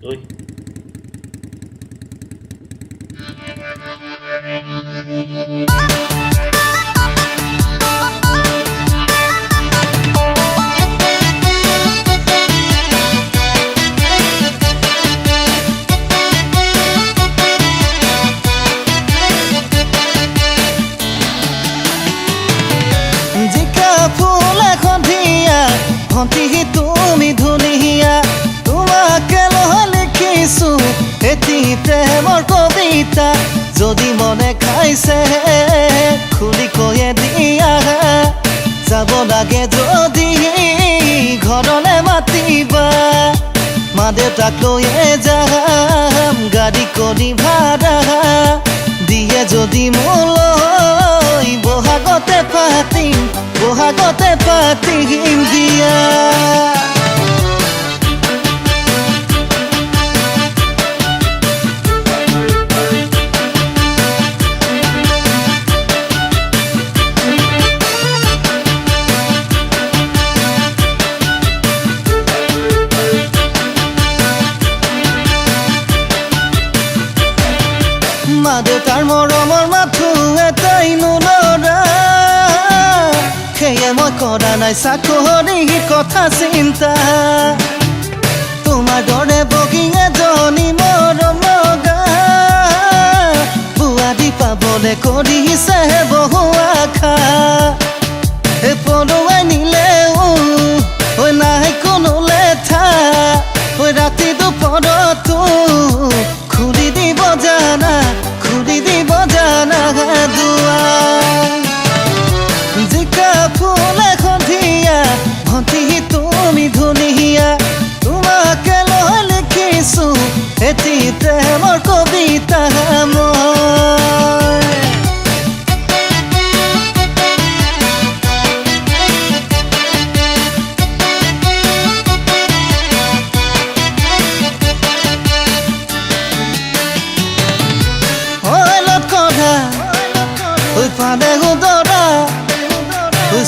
ঐ ভন্তি তুমি ধুনীয়া তোমাকে লয় লিখিছো এটি প্ৰেমৰ কবিতা যদি মনে খাইছে খুলি কৈয়ে দিয়া যাব লাগে যদি ঘৰলে মাতিবা মা দেউতাক লৈয়ে যাম গাড়ী কৰি ভাড়া দিয়ে যদি মোলৈ বহাগতে পাতিম দিয়া মা দেউতাৰ মৰমৰ মাথো এটাই নুলৰা সেয়ে মই কৰা নাই চাকৰি কথা চিন্তা তোমাৰ দৰে বগী এজনী মৰম লগা বুৱাৰী পাবলৈ কৰিছে বহু আশা পলুৱাই নিলেও নাই কোনো লেঠা ৰাতি দুপৰতো খুলি দিব জানা দুৱাৰ জিকা ফুল এখন দিয়া ভন্তি তুমি ধুনীয়া তোমাকে লয় লিখিছো এটি প্ৰেমৰ কবিতা পানে উদৰা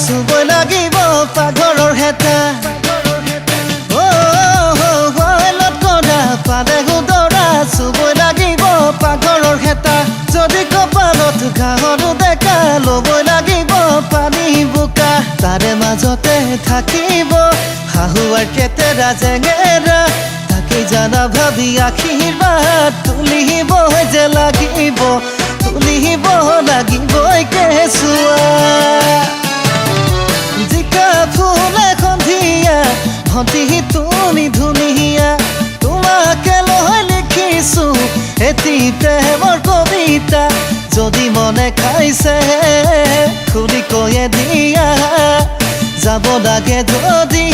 চুবই লাগিব পাঘৰৰ হেতা পানে উদৰা চুবই লাগিব পাঘৰৰ হেতা যদি কপালত ঘাঁহৰো ডেকা ল'বই লাগিব পানী বোকা তাৰে মাজতে থাকিব শাহুৱাৰ কেতেৰা জেঙেৰা তাকে জানা ভাবি আশীৰ্বাদ তুলিব যে লাগিব কেঁচুৱা জিকা ফুল এখন দিয়া ভন্তি তুমি ধুনীয়া তোমাকে লয় লিখিছো এটি প্ৰেমৰ কবিতা যদি মনে খাইছে খুলি কৈয়ে দিয়া যাব লাগে যদি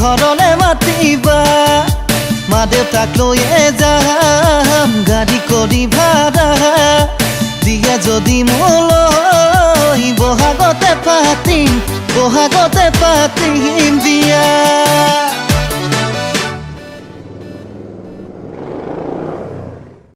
ঘৰলে মাতিবা মা দেউতাক লৈয়ে যাম গাড়ী কৰি ভাড়া দিয়ে যদি মোলৈ বহাগতে পাতিম দিয়া